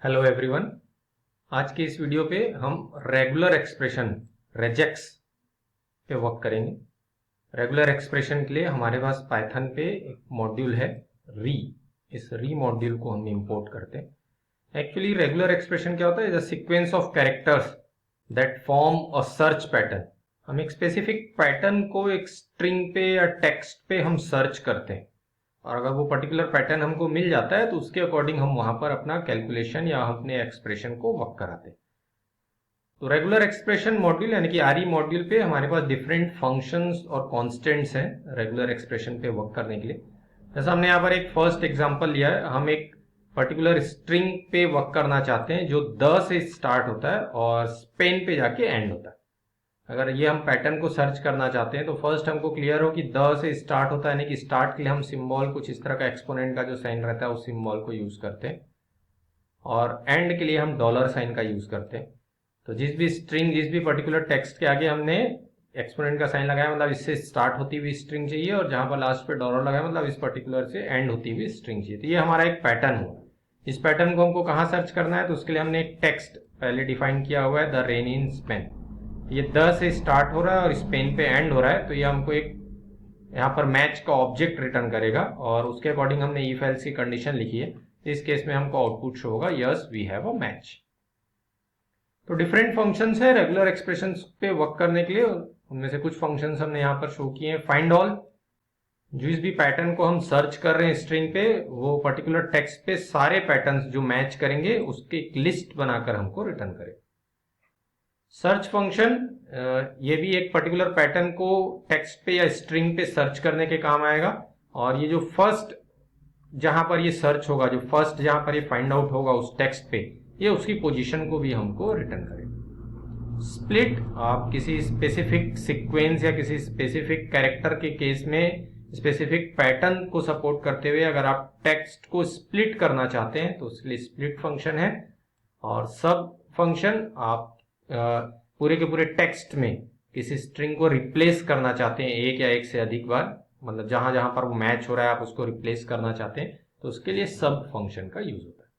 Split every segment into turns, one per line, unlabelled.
Hello everyone. आज के इस वीडियो पे हम रेगुलर एक्सप्रेशन रेजेक्स पे वर्क करेंगे। रेगुलर एक्सप्रेशन के लिए हमारे पास पाइथन पे एक मॉड्यूल है री। इस री मॉड्यूल को हम इंपोर्ट करते हैं। एक्चुअली रेगुलर एक्सप्रेशन क्या होता है? The sequence of characters that form a search pattern. हम एक स्पेसिफिक पैटर्न को एक स्ट्रिंग पे या टेक्स्ट पे हम सर्च करते हैं, और अगर वो पर्टिकुलर पैटर्न हमको मिल जाता है तो उसके अकॉर्डिंग हम वहां पर अपना कैलकुलेशन या अपने एक्सप्रेशन को वर्क कराते हैं। तो रेगुलर एक्सप्रेशन मॉड्यूल यानी कि आरई मॉड्यूल पे हमारे पास डिफरेंट फंक्शंस और कांस्टेंट्स हैं रेगुलर एक्सप्रेशन पे वर्क करने के लिए। जैसा हमने यहाँ पर एक फर्स्ट एग्जांपल लिया है, हम एक पर्टिकुलर स्ट्रिंग पे वर्क करना चाहते हैं जो द से स्टार्ट होता है और स्पेन पे जाके एंड होता है। अगर ये हम पैटर्न को सर्च करना चाहते हैं तो फर्स्ट हमको क्लियर हो कि द से स्टार्ट होता है, यानी कि स्टार्ट के लिए हम सिंबल कुछ इस तरह का एक्सपोनेंट का जो साइन रहता है उस सिंबल को यूज करते हैं, और एंड के लिए हम डॉलर साइन का यूज करते हैं। तो जिस भी स्ट्रिंग, जिस भी पर्टिकुलर टेक्स्ट के आगे हमने एक्सपोनेंट का साइन लगाया मतलब इससे स्टार्ट होती हुई स्ट्रिंग चाहिए, और जहां पर लास्ट पे डॉलर लगाया मतलब इस पर्टिकुलर से एंड होती हुई स्ट्रिंग चाहिए। तो ये हमारा एक पैटर्न हुआ। इस पैटर्न को हमको कहाँ सर्च करना है? तो उसके लिए हमने एक टेक्स्ट पहले डिफाइन किया हुआ है, द रेन इन स्पेन। ये द से स्टार्ट हो रहा है और स्पेन पे एंड हो रहा है, तो ये हमको एक यहाँ पर मैच का ऑब्जेक्ट रिटर्न करेगा, और उसके अकॉर्डिंग हमने इफ एल्स की कंडीशन लिखी है। इस केस में हमको आउटपुट शो होगा yes we have a match. तो डिफरेंट फंक्शंस है रेगुलर एक्सप्रेशंस पे वर्क करने के लिए। उनमें से कुछ फंक्शंस हमने यहाँ पर शो किए हैं। फाइंड ऑल, जिस भी पैटर्न को हम सर्च कर रहे हैं स्ट्रिंग पे, वो पर्टिकुलर टेक्स्ट पे सारे पैटर्न्स जो मैच करेंगे उसकी एक लिस्ट बनाकर हमको रिटर्न करे। सर्च फंक्शन, ये भी एक पर्टिकुलर पैटर्न को टेक्स्ट पे या स्ट्रिंग पे सर्च करने के काम आएगा, और ये जो फर्स्ट जहां पर ये सर्च होगा, जो फर्स्ट जहां पर ये फाइंड आउट होगा उस टेक्स्ट पे, ये उसकी पोजीशन को भी हमको रिटर्न करेगा। स्प्लिट, आप किसी स्पेसिफिक सीक्वेंस या किसी स्पेसिफिक कैरेक्टर के केस में स्पेसिफिक पैटर्न को सपोर्ट करते हुए अगर आप टेक्स्ट को स्प्लिट करना चाहते हैं तो उसके लिए स्प्लिट फंक्शन है। और सब फंक्शन, आप पूरे के पूरे टेक्स्ट में किसी स्ट्रिंग को रिप्लेस करना चाहते हैं एक या एक से अधिक बार, मतलब जहां जहां पर वो मैच हो रहा है आप उसको रिप्लेस करना चाहते हैं, तो उसके लिए सब फंक्शन का यूज होता है।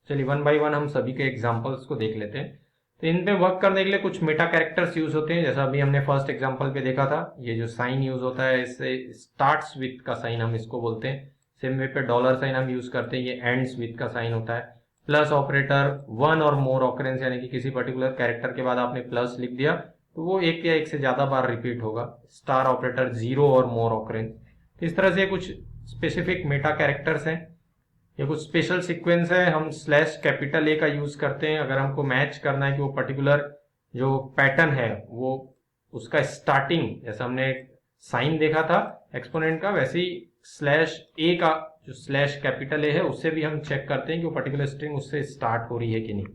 चलिए वन बाय वन हम सभी के एग्जांपल्स को देख लेते हैं। तो इन पे वर्क करने के लिए कुछ मेटा कैरेक्टर्स यूज होते हैं, जैसा अभी हमने फर्स्ट एग्जांपल पे देखा था। ये जो साइन यूज होता है, इससे स्टार्ट्स विथ का साइन हम इसको बोलते हैं। सेम वे पे डॉलर साइन हम यूज करते हैं, ये एंड्स विथ का साइन होता है। प्लस ऑपरेटर, वन और मोर ऑकरेंस, यानी कि किसी पर्टिकुलर कैरेक्टर के बाद आपने प्लस लिख दिया तो वो एक या एक से ज्यादा बार रिपीट होगा। स्टार ऑपरेटर, जीरो और मोर ऑकरेंस। तो इस तरह से कुछ स्पेसिफिक मेटा कैरेक्टर्स हैं। ये कुछ स्पेशल सीक्वेंस है। हम स्लैश कैपिटल ए का यूज करते हैं अगर हमको मैच करना है कि वो पर्टिकुलर जो पैटर्न है वो उसका स्टार्टिंग, जैसा हमने साइन देखा था एक्सपोनेंट का, वैसे ही स्लैश ए का जो स्लैश कैपिटल ए है उससे भी हम चेक करते हैं कि वो पर्टिकुलर स्ट्रिंग उससे स्टार्ट हो रही है कि नहीं।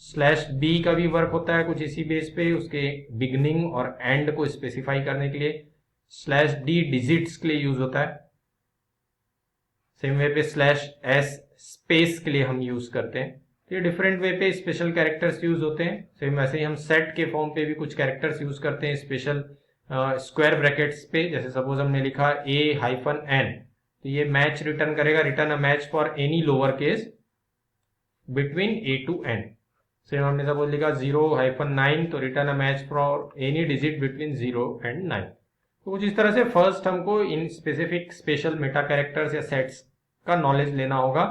स्लैश बी का भी वर्क होता है कुछ इसी बेस पे, उसके बिगनिंग और एंड को स्पेसिफाई करने के लिए। स्लैश डी डिजिट्स के लिए यूज होता है। सेम वे पे स्लैश एस स्पेस के लिए हम यूज करते हैं। तो ये डिफरेंट वे पे स्पेशल कैरेक्टर्स यूज होते हैं। सेम वैसे ही हम सेट के फॉर्म पे भी कुछ कैरेक्टर्स यूज करते हैं स्पेशल स्क्वायर ब्रैकेट्स पे। जैसे सपोज हमने लिखा A-N, तो ये मैच रिटर्न करेगा, return a match for any lower case between A to N। Same हमने सपोज लिखा 0-9, तो return a match for any digit between 0 and 9। तो कुछ इस तरह से फर्स्ट हमको in specific special Meta characters या सेट्स का नॉलेज लेना होगा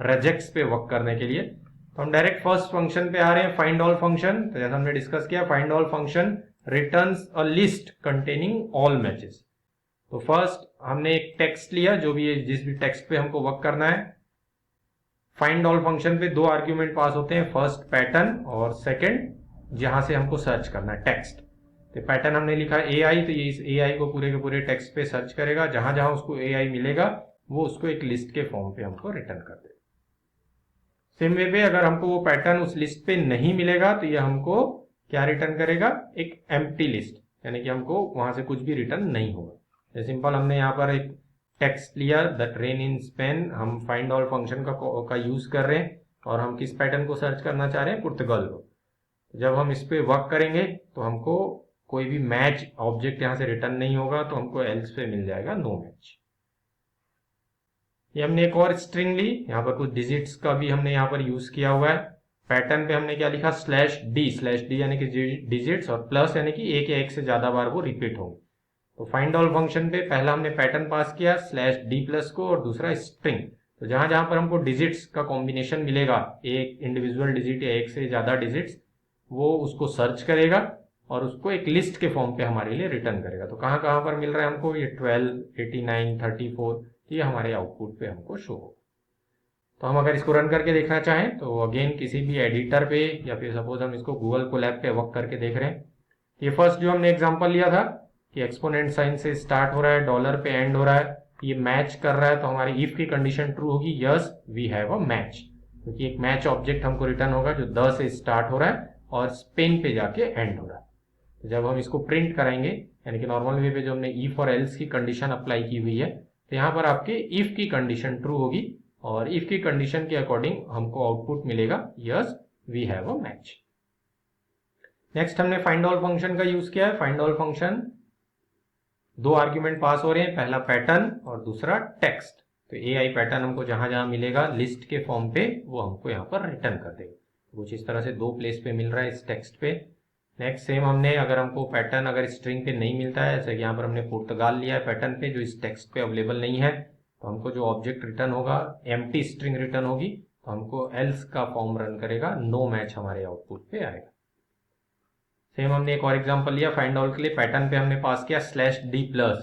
रेजेक्स पे वर्क करने के लिए। तो हम डायरेक्ट फर्स्ट फंक्शन पे आ रहे हैं, फाइंड ऑल फंक्शन। तो जैसा हमने डिस्कस किया, find all function returns a list containing all matches. तो फर्स्ट हमने एक टेक्स्ट लिया, जो भी है जिस भी टेक्स्ट पे हमको वर्क करना है। फाइंड ऑल फंक्शन पे दो आर्ग्यूमेंट पास होते हैं, फर्स्ट पैटर्न और सेकंड जहां से हमको सर्च करना है टेक्स्ट। तो पैटर्न हमने लिखा AI, तो ये इस AI को पूरे के पूरे टेक्स्ट पे सर्च करेगा, जहां जहां उसको AI मिलेगा वो उसको एक लिस्ट के फॉर्म पे हमको रिटर्न कर देगा। सेम वे पे अगर हमको वो पैटर्न उस लिस्ट पे नहीं मिलेगा तो ये हमको क्या रिटर्न करेगा? एक एम्प्टी लिस्ट, यानी कि हमको वहां से कुछ भी रिटर्न नहीं होगा। सिंपल हमने यहाँ पर एक टेक्स्ट लिया, दैट रेन इन स्पेन। हम फाइंड ऑल फंक्शन का यूज कर रहे हैं और हम किस पैटर्न को सर्च करना चाह रहे हैं? पुर्तगाल को। जब हम इस पे वर्क करेंगे तो हमको कोई भी मैच ऑब्जेक्ट यहां से रिटर्न नहीं होगा, तो हमको एल्स पे मिल जाएगा नो मैच। ये हमने एक और स्ट्रिंग ली, यहाँ पर कुछ डिजिट्स का भी हमने यहाँ पर यूज किया हुआ है। पैटर्न पे हमने क्या लिखा, /d यानी कि डिजिट्स, और प्लस यानी कि एक या एक से ज्यादा बार वो रिपीट होंगे। तो फाइंड ऑल फंक्शन पे पहला हमने पैटर्न पास किया /d+ को, और दूसरा स्ट्रिंग। तो जहां जहां पर हमको डिजिट्स का कॉम्बिनेशन मिलेगा, एक इंडिविजुअल डिजिट या एक से ज्यादा डिजिट्स, वो उसको सर्च करेगा और उसको एक लिस्ट के फॉर्म पे हमारे लिए रिटर्न करेगा। तो कहां कहां पर मिल रहा है हमको, ये 12, 89, 34, ये हमारे आउटपुट पे हमको शो होगा। तो हम अगर इसको रन करके देखना चाहें तो अगेन किसी भी एडिटर पे, या फिर सपोज हम इसको गूगल कोलैब पे वर्क करके देख रहे हैं। ये फर्स्ट जो हमने एग्जांपल लिया था कि एक्सपोनेंट साइन से स्टार्ट हो रहा है, डॉलर पे एंड हो रहा है, ये मैच कर रहा है, तो हमारी इफ की कंडीशन ट्रू होगी, yes we have a match, क्योंकि एक मैच ऑब्जेक्ट हमको रिटर्न होगा जो 10 से स्टार्ट हो रहा है और स्पेन पे जाके एंड हो रहा है। तो जब हम इसको प्रिंट कराएंगे, यानी कि नॉर्मल वे पे जो हमने इफ और एल्स की कंडीशन अप्लाई की हुई है, तो यहाँ पर आपके इफ की कंडीशन ट्रू होगी और इफ की कंडीशन के अकॉर्डिंग हमको आउटपुट मिलेगा yes we have a match. Next हमने फाइंड ऑल फंक्शन का यूज किया है। फाइंड ऑल फंक्शन, दो आर्ग्यूमेंट पास हो रहे हैं, पहला पैटर्न और दूसरा टेक्स्ट। तो AI पैटर्न हमको जहां जहां मिलेगा लिस्ट के फॉर्म पे, वो हमको यहाँ पर रिटर्न कर देगा। कुछ इस तरह से दो प्लेस पे मिल रहा है इस टेक्स्ट पे। नेक्स्ट सेम हमने, अगर हमको पैटर्न अगर स्ट्रिंग पे नहीं मिलता है, जैसे यहाँ पर हमने पुर्तगाल लिया है पैटर्न पे जो इस टेक्स्ट पे अवेलेबल नहीं है, तो हमको जो ऑब्जेक्ट रिटर्न होगा एम्प्टी स्ट्रिंग रिटर्न होगी, तो हमको एल्स का फॉर्म रन करेगा, नो मैच हमारे आउटपुट पे आएगा। सेम हमने एक और एग्जांपल लिया फाइंड ऑल के लिए, पैटर्न पे हमने पास किया /d+,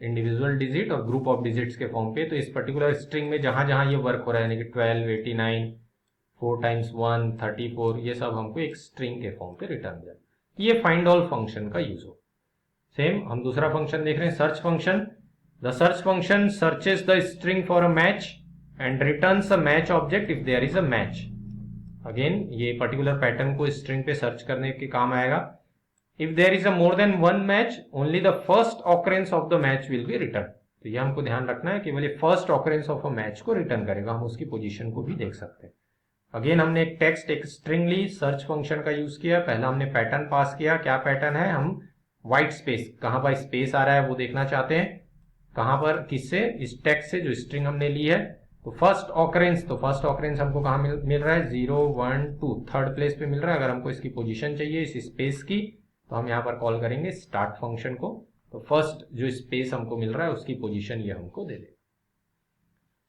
इंडिविजुअल डिजिट और ग्रुप ऑफ डिजिट्स के फॉर्म पे। तो इस पर्टिकुलर स्ट्रिंग में जहां जहां ये वर्क हो रहा है, यानी कि 12, 89, 4 × 1, 34, ये सब हमको एक स्ट्रिंग के फॉर्म पे रिटर्न हो जाए। ये फाइंड ऑल फंक्शन का यूज हो। सेम हम दूसरा फंक्शन देख रहे हैं, search function. The search function searches the string for a match and returns a match object if there is a match. Again ये पर्टिकुलर पैटर्न को स्ट्रिंग पे सर्च करने के काम आएगा। If there is a more than one match, only the first occurrence of the match will be return. तो ये हमको ध्यान रखना है, केवल ये first occurrence of a match को रिटर्न करेगा, हम उसकी पोजीशन को भी देख सकते हैं। अगेन हमने एक टेक्स्ट, एक स्ट्रिंग ली, सर्च फंक्शन का यूज किया। पहला हमने पैटर्न पास किया, क्या पैटर्न है, हम व्हाइट स्पेस, कहां पर स्पेस आ रहा है वो देखना चाहते हैं, कहां पर, किससे, इस टेक्स्ट से जो स्ट्रिंग हमने ली है। तो फर्स्ट ऑकरेंस हमको कहां मिल रहा है, 0, 1, 2, थर्ड प्लेस पे मिल रहा है। अगर हमको इसकी पोजीशन चाहिए इस स्पेस की, तो हम यहाँ पर कॉल करेंगे स्टार्ट फंक्शन को। तो फर्स्ट जो स्पेस हमको मिल रहा है उसकी पोजीशन ये हमको दे देगा।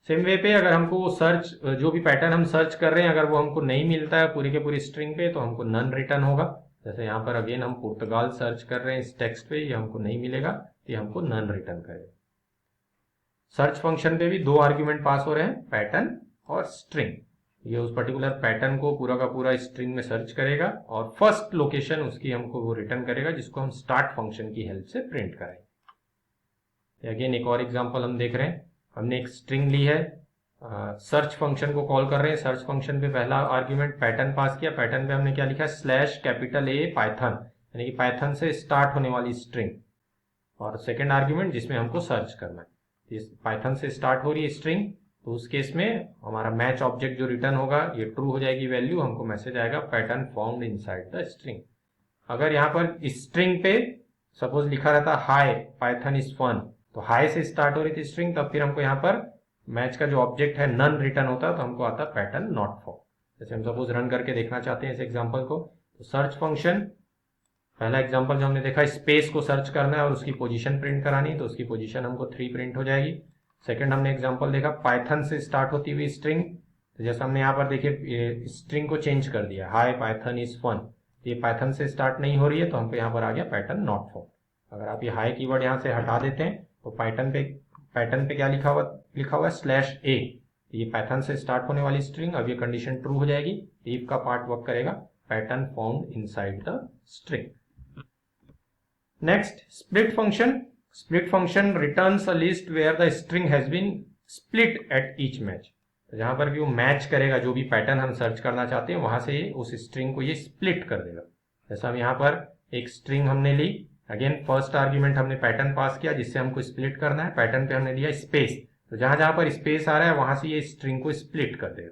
सेम वे पे अगर हमको वो सर्च, जो भी पैटर्न हम सर्च कर रहे हैं, अगर वो हमको नहीं मिलता है पूरे के पूरे स्ट्रिंग पे, तो हमको नन रिटर्न होगा। जैसे यहाँ पर अगेन हम पुर्तगाल सर्च कर रहे हैं इस टेक्स्ट पे, ये हमको नहीं मिलेगा, ये हमको नन रिटर्न करेगा। सर्च फंक्शन पे भी दो आर्ग्यूमेंट पास हो रहे हैं, पैटर्न और स्ट्रिंग। ये उस पर्टिकुलर पैटर्न को पूरा का पूरा स्ट्रिंग में सर्च करेगा और फर्स्ट लोकेशन उसकी हमको वो रिटर्न करेगा, जिसको हम स्टार्ट फंक्शन की हेल्प से प्रिंट करेंगे। अगेन एक और एग्जांपल हम देख रहे हैं, हमने एक स्ट्रिंग ली है, सर्च फंक्शन को कॉल कर रहे हैं। सर्च फंक्शन पे पहला आर्ग्यूमेंट पैटर्न पास किया, पैटर्न पे हमने क्या लिखा, /A पाइथन, यानी कि पाइथन से स्टार्ट होने वाली स्ट्रिंग, और सेकेंड आर्ग्यूमेंट जिसमें हमको सर्च करना है। इस पाइथन से स्टार्ट हो रही है स्ट्रिंग, तो उस केस में हमारा मैच ऑब्जेक्ट जो रिटर्न होगा, ये ट्रू हो जाएगी वैल्यू, हमको मैसेज आएगा pattern found inside the string. अगर यहाँ पर स्ट्रिंग पे सपोज लिखा रहता हाई पाइथन इज फन, तो हाई से स्टार्ट हो रही थी स्ट्रिंग, तब फिर हमको यहाँ पर मैच का जो ऑब्जेक्ट है नन रिटर्न होता है, तो हमको आता पैटर्न नॉट फाउंड। जैसे हम सपोज रन करके देखना चाहते हैं इस एग्जाम्पल को, तो सर्च फंक्शन, पहला एग्जांपल जो हमने देखा, स्पेस को सर्च करना है और उसकी पोजीशन प्रिंट करानी है, तो उसकी पोजीशन हमको 3 प्रिंट हो जाएगी। सेकंड हमने एग्जांपल देखा पाइथन से स्टार्ट होती हुई स्ट्रिंग, तो जैसे हमने यहाँ पर देखिए स्ट्रिंग को चेंज कर दिया, हाई पाइथन इज फन, ये पाइथन से स्टार्ट नहीं हो रही है, तो हमको यहाँ पर आ गया पैटर्न नॉट फाउंड। अगर आप ये हाई कीवर्ड यहाँ से हटा देते हैं, तो पैटर्न पे क्या लिखा हुआ है, /A, ये पाइथन से स्टार्ट होने वाली स्ट्रिंग, अब ये कंडीशन ट्रू हो जाएगी, इफ का पार्ट वर्क करेगा, pattern found inside the string. Next, split function. Split function returns a list where the string has been split at each match. तो जहां पर भी वो मैच करेगा, जो भी पैटर्न हम सर्च करना चाहते हैं, वहां से उस स्ट्रिंग को ये स्प्लिट कर देगा। जैसा हम यहाँ पर एक स्ट्रिंग हमने ली, अगेन फर्स्ट आर्ग्यूमेंट हमने पैटर्न पास किया जिससे हमको स्प्लिट करना है, पैटर्न पे हमने दिया स्पेस, तो जहां जहां पर स्पेस आ रहा है वहां से ये स्ट्रिंग को स्प्लिट कर देगा।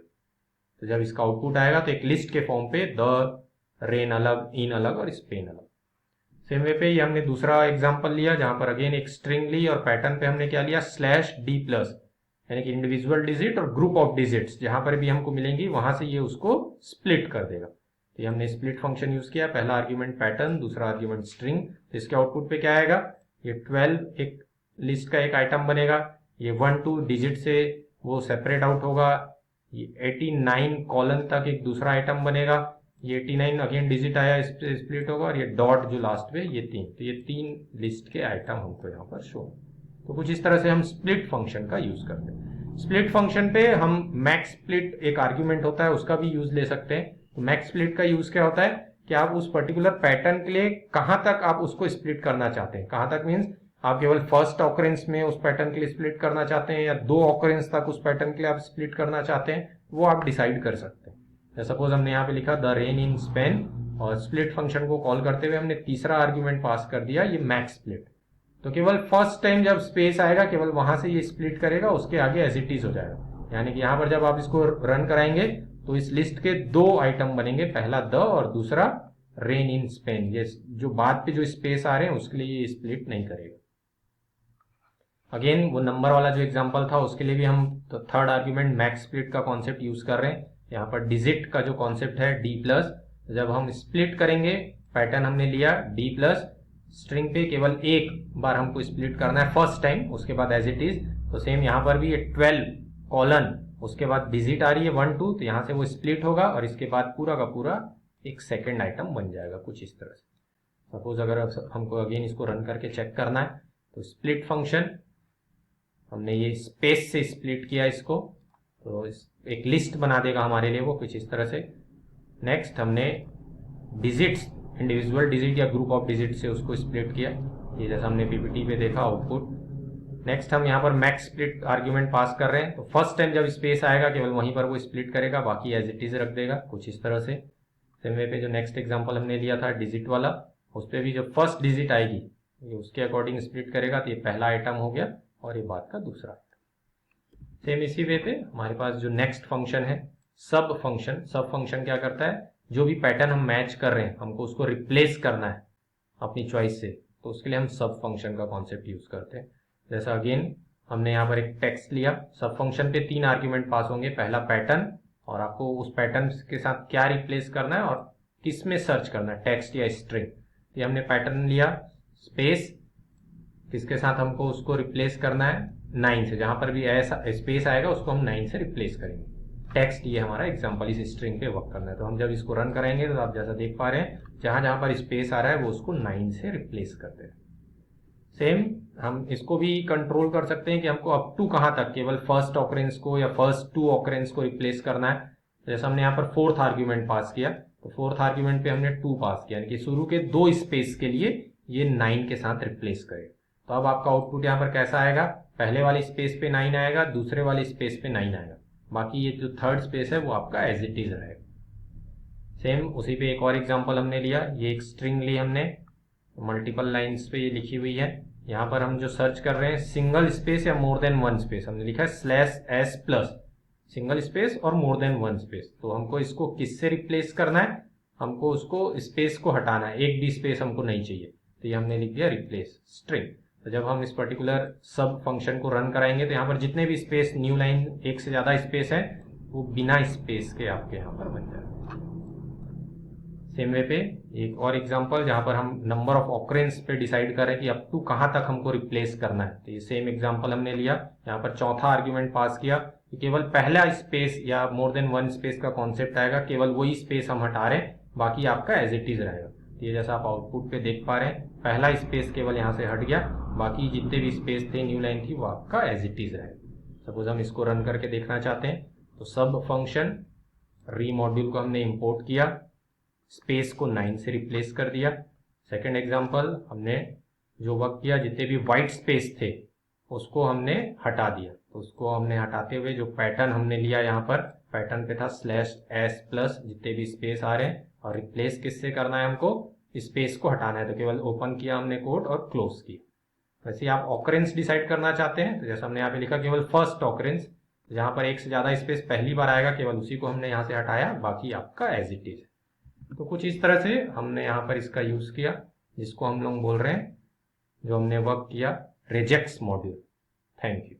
तो जब इसका आउटपुट आएगा तो एक लिस्ट के फॉर्म पे द, रेन अलग, इन अलग और स्पेन अलग। सेम वे पे ये हमने दूसरा एग्जांपल लिया, जहां पर अगेन एक स्ट्रिंग ली और पैटर्न पे हमने क्या लिया, /D+, यानी कि इंडिविजुअल डिजिट और ग्रुप ऑफ डिजिट्स जहां पर भी हमको मिलेंगी वहां से ये उसको स्प्लिट कर देगा। तो ये हमने स्प्लिट फंक्शन यूज किया, पहला आर्ग्यूमेंट पैटर्न, दूसरा आर्ग्यूमेंट स्ट्रिंग। तो इसके आउटपुट पे क्या आएगा, ये 12 एक लिस्ट का एक आइटम बनेगा, ये 1-2 डिजिट से वो सेपरेट आउट होगा, ये 89 कॉलन तक एक दूसरा आइटम बनेगा, ये 89 अगेन डिजिट आया, इस पे स्प्लिट होगा, और ये डॉट जो लास्ट पे ये 3, तो ये 3 लिस्ट के आइटम हमको यहाँ पर शो। तो कुछ इस तरह से हम स्प्लिट फंक्शन का यूज करते हैं। स्प्लिट फंक्शन पे हम मैक्स स्प्लिट एक आर्ग्यूमेंट होता है उसका भी यूज ले सकते हैं। तो मैक्स स्प्लिट का यूज क्या होता है कि आप उस पर्टिकुलर पैटर्न के लिए कहां तक आप उसको स्प्लिट करना चाहते हैं, कहां तक मीन्स आप केवल फर्स्ट ऑकरेंस में उस पैटर्न के लिए स्प्लिट करना चाहते हैं या 2 ऑकरेंस तक उस पैटर्न के लिए आप स्प्लिट करना चाहते हैं, वो आप डिसाइड कर सकते हैं। सपोज हमने यहाँ पे लिखा द रेन इन स्पेन, और स्प्लिट फंक्शन को कॉल करते हुए हमने तीसरा आर्ग्यूमेंट पास कर दिया ये मैक्स स्प्लिट। तो केवल फर्स्ट टाइम जब स्पेस आएगा केवल वहां से ये स्प्लिट करेगा, उसके आगे एज इट इज हो जाएगा। यानी कि यहाँ पर जब आप इसको रन कराएंगे तो इस लिस्ट के 2 आइटम बनेंगे, पहला द और दूसरा रेन इन स्पेन। ये जो बाद पे जो स्पेस आ रहे हैं उसके लिए ये स्प्लिट नहीं करेगा। अगेन वो नंबर वाला जो एग्जांपल था उसके लिए भी हम तो थर्ड आर्ग्यूमेंट मैक्स स्प्लिट का कॉन्सेप्ट यूज कर रहे हैं। यहाँ पर डिजिट का जो कॉन्सेप्ट है डी प्लस, जब हम स्प्लिट करेंगे पैटर्न हमने लिया डी प्लस, स्ट्रिंग पे केवल एक बार हमको स्प्लिट करना है फर्स्ट टाइम, उसके बाद एज इट इज। तो सेम यहाँ पर भी ये 12 कॉलन, उसके बाद डिजिट आ रही है 1-2, तो यहाँ से वो स्प्लिट होगा और इसके बाद पूरा का पूरा एक सेकेंड आइटम बन जाएगा कुछ इस तरह से। सपोज अगर हमको अगेन इसको रन करके चेक करना है तो स्प्लिट फंक्शन हमने ये स्पेस से स्प्लिट किया इसको, तो एक लिस्ट बना देगा हमारे लिए वो कुछ इस तरह से। नेक्स्ट हमने डिजिट्स, इंडिविजुअल डिजिट या ग्रुप ऑफ डिजिट से उसको स्प्लिट किया, ये जैसा हमने पीपीटी पे देखा आउटपुट। नेक्स्ट हम यहाँ पर मैक्स स्प्लिट आर्ग्यूमेंट पास कर रहे हैं, तो फर्स्ट टाइम जब स्पेस आएगा केवल वहीं पर वो स्प्लिट करेगा, बाकी एज इट इज रख देगा कुछ इस तरह से। सेम वे पे जो नेक्स्ट एग्जांपल हमने लिया था डिजिट वाला, उस पर भी जब फर्स्ट डिजिट आएगी ये उसके अकॉर्डिंग स्प्लिट करेगा, तो ये पहला आइटम हो गया और ये बाद का दूसरा आइटम। सेम इसी वे पे हमारे पास जो नेक्स्ट फंक्शन है सब फंक्शन। सब फंक्शन क्या करता है, जो भी पैटर्न हम मैच कर रहे हैं हमको उसको रिप्लेस करना है अपनी चॉइस से, तो उसके लिए हम सब फंक्शन का कॉन्सेप्ट यूज करते हैं। जैसा अगेन हमने यहाँ पर एक टेक्स्ट लिया, सब फंक्शन पे 3 आर्ग्यूमेंट पास होंगे, पहला पैटर्न और आपको उस पैटर्न के साथ क्या रिप्लेस करना है और किस में सर्च करना है, टेक्स्ट या स्ट्रिंग। ये हमने पैटर्न लिया स्पेस, किसके साथ हमको उसको रिप्लेस करना है 9 से, जहां पर भी ऐसा स्पेस आएगा उसको हम 9 से रिप्लेस करेंगे। टेक्स्ट ये हमारा एग्जांपल, इस स्ट्रिंग पे वर्क करना है। तो हम जब इसको रन करेंगे तो आप जैसा देख पा रहे हैं जहां जहां पर स्पेस आ रहा है वो उसको 9 से रिप्लेस करते हैं। सेम हम इसको भी कंट्रोल कर सकते हैं कि हमको अप टू कहां तक, केवल फर्स्ट ऑकरेंस को या फर्स्ट 2 ऑकरेंस को रिप्लेस करना है। जैसे हमने यहाँ पर 4th आर्ग्यूमेंट पास किया, तो 4th आर्ग्यूमेंट पे हमने 2 पास किया, यानी कि शुरू के 2 स्पेस के लिए ये 9 के साथ रिप्लेस करेगा। तो अब आपका आउटपुट यहाँ पर कैसा आएगा, पहले वाली स्पेस पे 9 आएगा, दूसरे वाली स्पेस पे 9 आएगा, बाकी ये जो थर्ड स्पेस है वो आपका एज इट इज रहेगा। सेम उसी पे एक और एग्जांपल हमने लिया, ये एक स्ट्रिंग ली हमने, मल्टीपल लाइंस पे ये लिखी हुई है। यहाँ पर हम जो सर्च कर रहे हैं सिंगल स्पेस या मोर देन 1 स्पेस, हमने लिखा है /s+, सिंगल स्पेस और मोर देन 1 स्पेस। तो हमको इसको किससे रिप्लेस करना है, हमको उसको स्पेस को हटाना है, एक भी स्पेस हमको नहीं चाहिए, तो ये हमने लिख दिया रिप्लेस स्ट्रिंग। तो जब हम इस पर्टिकुलर सब फंक्शन को रन कराएंगे तो यहाँ पर जितने भी स्पेस, न्यू लाइन एक से ज्यादा स्पेस है वो बिना स्पेस के आपके यहाँ पर बन जाएगा। सेम वे पे एक और एग्जांपल जहां पर हम नंबर ऑफ ऑकरेंस पे डिसाइड कर रहे हैं कि अप टू कहां तक हमको रिप्लेस करना है। तो ये सेम एग्जांपल हमने लिया, यहाँ पर 4था आर्ग्यूमेंट पास किया कि केवल पहला स्पेस या मोर देन 1 स्पेस का कॉन्सेप्ट आएगा, केवल वही स्पेस हम हटा रहे हैं, बाकी आपका एज इट इज रहेगा। ये जैसा आप आउटपुट पे देख पा रहे हैं, पहला स्पेस केवल यहाँ से हट गया, बाकी जितने भी स्पेस थे न्यू लाइन थी वो आपका एज इट इज रहेगा। सपोज हम इसको रन करके देखना चाहते हैं, तो सब फंक्शन री मॉड्यूल को हमने इंपोर्ट किया, स्पेस को 9 से रिप्लेस कर दिया। सेकेंड एग्जाम्पल हमने जो वर्क किया, जितने भी व्हाइट स्पेस थे उसको हमने हटा दिया, तो उसको हमने हटाते हुए जो पैटर्न हमने लिया, यहाँ पर पैटर्न पे था /s+, जितने भी स्पेस आ रहे हैं, और रिप्लेस किससे करना है, हमको स्पेस को हटाना है, तो केवल ओपन किया हमने कोड और क्लोज किया। वैसे आप ऑकरेंस डिसाइड करना चाहते हैं, तो जैसे हमने यहाँ पे लिखा केवल फर्स्ट ऑकरेंस, जहां पर एक से ज्यादा स्पेस पहली बार आएगा केवल उसी को हमने यहाँ से हटाया, बाकी आपका एज इट इज। तो कुछ इस तरह से हमने यहाँ पर इसका यूज किया, जिसको हम लोग बोल रहे हैं, जो हमने वर्क किया रेजेक्स मॉड्यूल। Thank you.